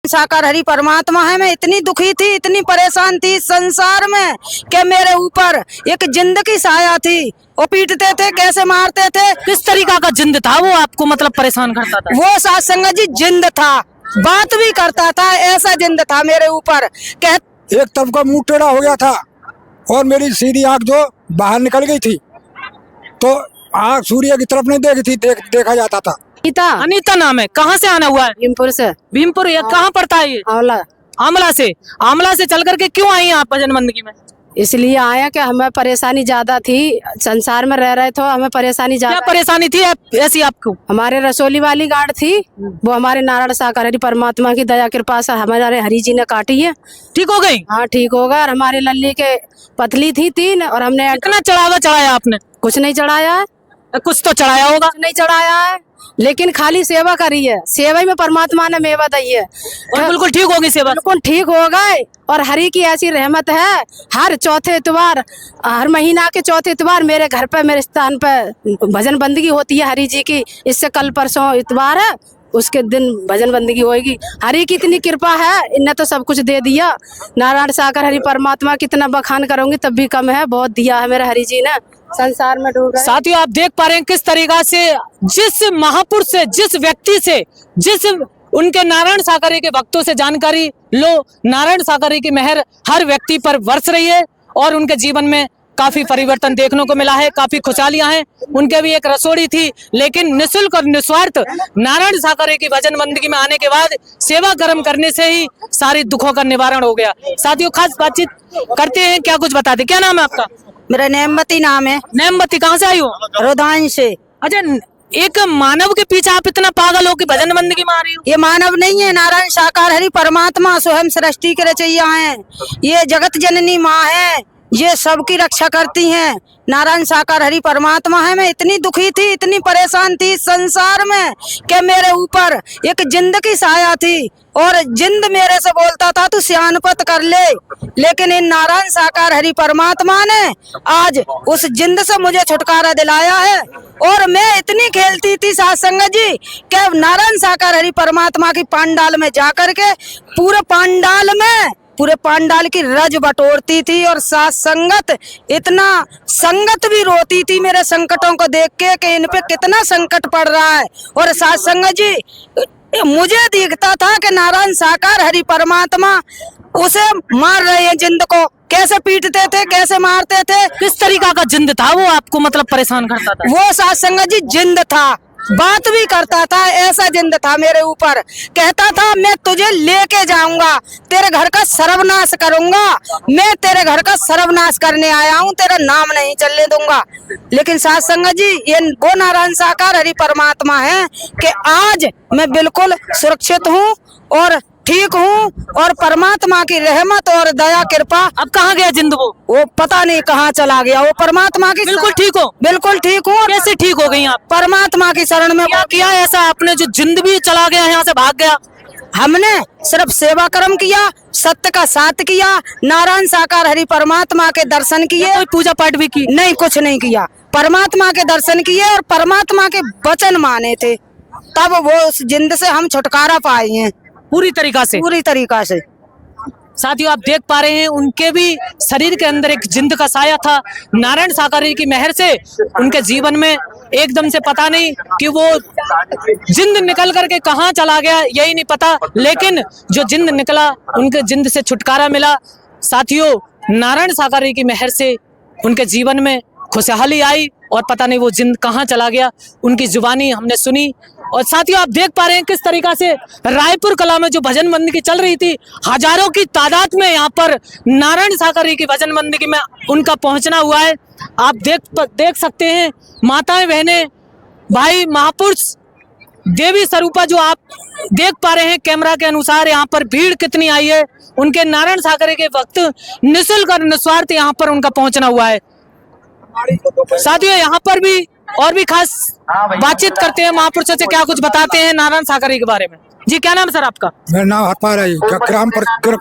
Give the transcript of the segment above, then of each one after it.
साकार हरि परमात्मा है। मैं इतनी दुखी थी, इतनी परेशान थी इस संसार में कि मेरे ऊपर एक जिंद की साया थी। वो पीटते थे, कैसे मारते थे। किस तरीका का जिंद था वो आपको मतलब परेशान करता था? वो साथ संगत जी जिंद था, बात भी करता था, ऐसा जिंद था मेरे ऊपर। एक तरफ का मुंह टेढ़ा हो गया था और मेरी सीधी आंख जो बाहर निकल गई थी, तो आंख सूर्य की तरफ नहीं देखी थी, देखा जाता था। अनीता नाम है। कहाँ से आना हुआ है? भीमपुर से। भीमपुर। ये कहाँ पड़ता है ये? आंवला। आमला से चल करके क्यों आई आप भजन बंदगी में? इसलिए आया कि हमें परेशानी ज्यादा थी, संसार में रह रहे थे, हमें परेशानी क्या ज्यादा। परेशानी थी ऐसी आपको? हमारे रसोली वाली गाड़ थी, वो हमारे नारायण साकार हरि परमात्मा की दया कृपा से हमारे हरि जी ने काटी है। ठीक हो गई? हाँ ठीक होगा। और हमारी लल्ली के पतली थी 3 और हमने कितना चढ़ावा चढ़ाया आपने? कुछ नहीं चढ़ाया है, कुछ तो चढ़ाया होगा। कुछ नहीं चढ़ाया है, लेकिन खाली सेवा करी है। सेवा ही में परमात्मा ने मेवा दी है और बिल्कुल ठीक होगी सेवा। बिल्कुल ठीक हो गए। और हरि की ऐसी रहमत है, हर चौथे इतवार, हर महीना के चौथे इतवार मेरे घर पे, मेरे स्थान पे भजन बंदगी होती है हरि जी की। इससे कल परसों इतवार है, उसके दिन भजन बंदगी होगी। हरि की इतनी कृपा है, इन्हें तो सब कुछ दे दिया। नारायण सागर हरि परमात्मा कितना बखान करूंगी तब भी कम है, बहुत दिया है मेरे हरि जी ने। संसार में डूब गए। साथियों, आप देख पा रहे हैं किस तरीका से जिस महापुरुष से, जिस व्यक्ति से, जिस उनके नारायण साकरे के भक्तों से जानकारी लो, नारायण साकरे की मेहर हर व्यक्ति पर बरस रही है और उनके जीवन में काफी परिवर्तन देखने को मिला है, काफी खुशहालियां हैं। उनके भी एक रसोड़ी थी, लेकिन निःशुल्क और निस्वार्थ नारायण साकरे की भजन बंदगी में आने के बाद सेवा कर्म करने से ही सारी दुखों का निवारण हो गया। साथियों, खास बातचीत करते हैं, क्या कुछ बताते। क्या नाम है आपका? मेरा नेमबती नाम है। नेमबती। कहाँ से आई हो? रुदान से। अच्छा, एक मानव के पीछे आप इतना पागल हो कि भजन बंदगी में आ रही हो? ये मानव नहीं है, नारायण साकार हरि परमात्मा स्वयं सृष्टि के रचयिया हैं। ये जगत जननी माँ है, ये सबकी रक्षा करती हैं। नारायण साकार हरि परमात्मा है। मैं इतनी दुखी थी, इतनी परेशान थी इस संसार में कि मेरे ऊपर एक जिंद की साया थी और जिंद मेरे से बोलता था तू सियानपत कर ले। लेकिन इन नारायण साकार हरि परमात्मा ने आज उस जिंद से मुझे छुटकारा दिलाया है। और मैं इतनी खेलती थी साथ संगत जी कि नारायण साकार हरि परमात्मा की पांडाल में जाकर के पूरे पांडाल की रज बटोरती थी। और साथ संगत इतना संगत भी रोती थी मेरे संकटों को देख के कि इन पे कितना संकट पड़ रहा है। और साथ संगत जी मुझे दिखता था कि नारायण साकार हरि परमात्मा उसे मार रहे हैं, जिंद को कैसे पीटते थे, कैसे मारते थे। किस तरीका का जिंद था वो आपको मतलब परेशान करता था? वो साथ संगत जी जिंद था, बात भी करता था, ऐसा जिंद था मेरे ऊपर। कहता था मैं तुझे लेके जाऊंगा, तेरे घर का सर्वनाश करूंगा, मैं तेरे घर का सर्वनाश करने आया हूँ, तेरा नाम नहीं चलने दूंगा। लेकिन साथ संगत जी ये वो नारायण साकार हरि परमात्मा है कि आज मैं बिल्कुल सुरक्षित हूँ और ठीक हूँ। और परमात्मा की रहमत और दया कृपा। अब कहाँ गया जिंद? वो पता नहीं कहाँ चला गया। वो परमात्मा की बिल्कुल ठीक हो? बिल्कुल ठीक हूँ। कैसे ठीक हो गई आप? परमात्मा की शरण में। क्या किया ऐसा आपने जो जिंद भी चला गया, यहाँ से भाग गया? हमने सिर्फ सेवा कर्म किया, सत्य का साथ किया, नारायण साकार हरि परमात्मा के दर्शन किए। कोई पूजा पाठ भी की? नहीं, कुछ नहीं किया। परमात्मा के दर्शन किए और परमात्मा के वचन माने थे, तब वो उस जिंद से हम छुटकारा पाए हैं पूरी तरीका से। साथियों, आप देख पा रहे हैं उनके भी शरीर के अंदर एक जिंद का साया था। नारायण साकरे की मेहर से उनके जीवन में एकदम से पता नहीं कि वो जिंद निकल करके कहाँ चला गया, यही नहीं पता, लेकिन जो जिंद निकला उनके जिंद से छुटकारा मिला। साथियों, नारायण साकरे की मेहर से उनके जीवन में खुशहाली आई और पता नहीं वो जिंद कहाँ चला गया। उनकी जुबानी हमने सुनी। और साथियों, आप देख पा रहे हैं किस तरीका से रायपुर कला में जो भजन बंदगी चल रही थी, हजारों की तादाद में यहाँ पर नारायण साकरे की भजन बंदगी में उनका पहुंचना हुआ है। आप देख सकते हैं माताएं, बहनें, भाई, महापुरुष, देवी स्वरूपा जो आप देख पा रहे हैं कैमरा के अनुसार, यहाँ पर भीड़ कितनी आई है। उनके नारायण साकरे के भक्त निःशुल्क और निस्वार्थ यहाँ पर उनका पहुंचना हुआ है। साथियों, यहाँ पर भी और भी खास बातचीत करते हैं, महापुरुषों से क्या कुछ बताते हैं नारायण साकरे के बारे में। जी, क्या नाम है सर आपका? मेरा नाम हरपाल है,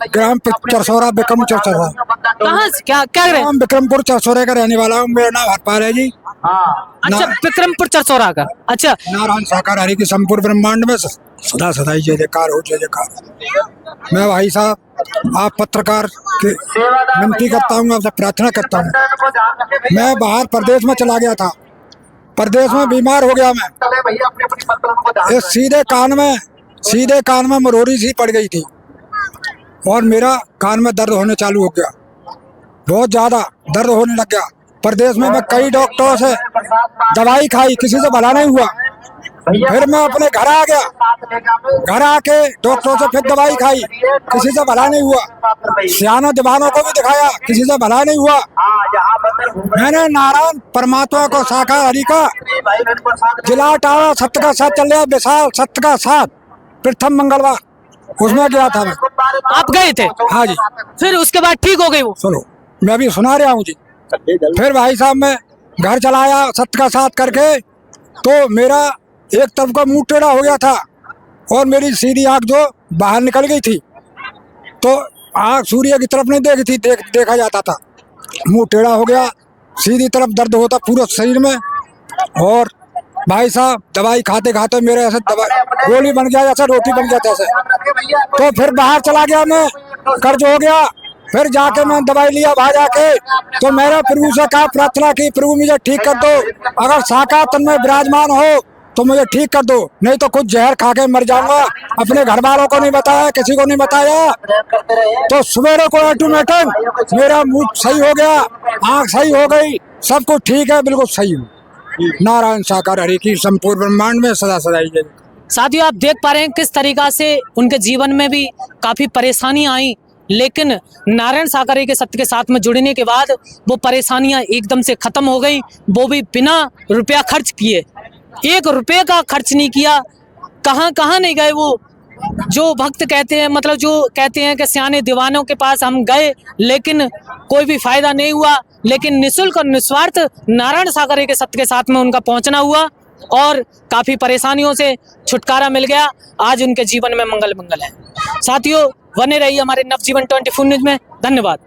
ग्राम चरसोरा, विक्रमपुर चरसोरा। कहाँ से क्या कह रहे हैं? विक्रमपुर चरसोरे का रहने वाला हूँ। मेरा नाम हरपाल है जी। अच्छा, विक्रमपुर चरसोरा का। अच्छा, नारायण साकार हरि की संपूर्ण ब्रह्मांड में सदा सदाई जय जयकार हो, जय जयकार। मैं भाई साहब आप पत्रकार की विनती करता हूँ, आपसे प्रार्थना करता हूँ। मैं बाहर प्रदेश में चला गया था, प्रदेश में बीमार हो गया मैं। इस सीधे कान में मरोड़ी सी पड़ गई थी और मेरा कान में दर्द होने चालू हो गया, बहुत ज्यादा दर्द होने लग गया। प्रदेश में मैं कई डॉक्टरों से दवाई खाई, किसी से भला नहीं हुआ। फिर मैं अपने घर आ गया, घर आके डॉक्टरों से फिर दवाई खाई, किसी से भला नहीं हुआ। सियानों जवानों को भी दिखाया, किसी से भला नहीं हुआ। मैंने नारायण परमात्मा को साकार हरि का जिला टावा सत्य का साथ चल रहा, विशाल सत्य का साथ प्रथम मंगलवार, उसमें गया था मैं। आप गए थे? हाँ जी। फिर उसके बाद ठीक हो गई वो? सुनो, मैं अभी सुना रहा हूँ जी। फिर भाई साहब मैं घर चलाया सत्य का साथ करके, तो मेरा एक तरफ का मुंह टेढ़ा हो गया था और मेरी सीधी आंख जो बाहर निकल गई थी, तो आंख सूर्य की तरफ नहीं देखी थी, देखा जाता था। मुंह टेढ़ा हो गया, सीधी तरफ दर्द होता पूरा शरीर में। और भाई साहब दवाई खाते खाते मेरे ऐसे दवाई गोली बन गया, जैसे रोटी बन गया ऐसे। तो फिर बाहर चला गया मैं, कर्ज हो गया। फिर जाके मैं दवाई लिया बाहर जाके, तो मेरे प्रभु से कहा, प्रार्थना की, प्रभु मुझे ठीक कर दो, अगर साकार तन में विराजमान हो तो मुझे ठीक कर दो, नहीं तो कुछ जहर खा के मर जाऊंगा। अपने घर वालों को नहीं बताया, किसी को नहीं बताया। तो सवेरे को ऑटोमेटिक मेरा मुंह सही हो गया, आंख सही हो गई, सब कुछ ठीक है, बिल्कुल सही हूँ। नारायण साकार हरि की संपूर्ण ब्रह्मांड में सदा सदा जय। साथियों आप देख पा रहे हैं किस तरीका से उनके जीवन में भी काफी परेशानियां आई, लेकिन नारायण साकार के सत्य के साथ में जुड़ने के बाद वो परेशानियां एकदम से खत्म हो गई। वो भी बिना रुपया खर्च किए, 1 रुपये का खर्च नहीं किया। कहाँ नहीं गए वो। जो भक्त कहते हैं, मतलब जो कहते हैं कि सियाने दीवानों के पास हम गए लेकिन कोई भी फायदा नहीं हुआ, लेकिन निःशुल्क और निस्वार्थ नारायण सागर के सत्य के साथ में उनका पहुंचना हुआ और काफी परेशानियों से छुटकारा मिल गया। आज उनके जीवन में मंगल है। साथियों बने रहिए हमारे नवजीवन 24 न्यूज में। धन्यवाद।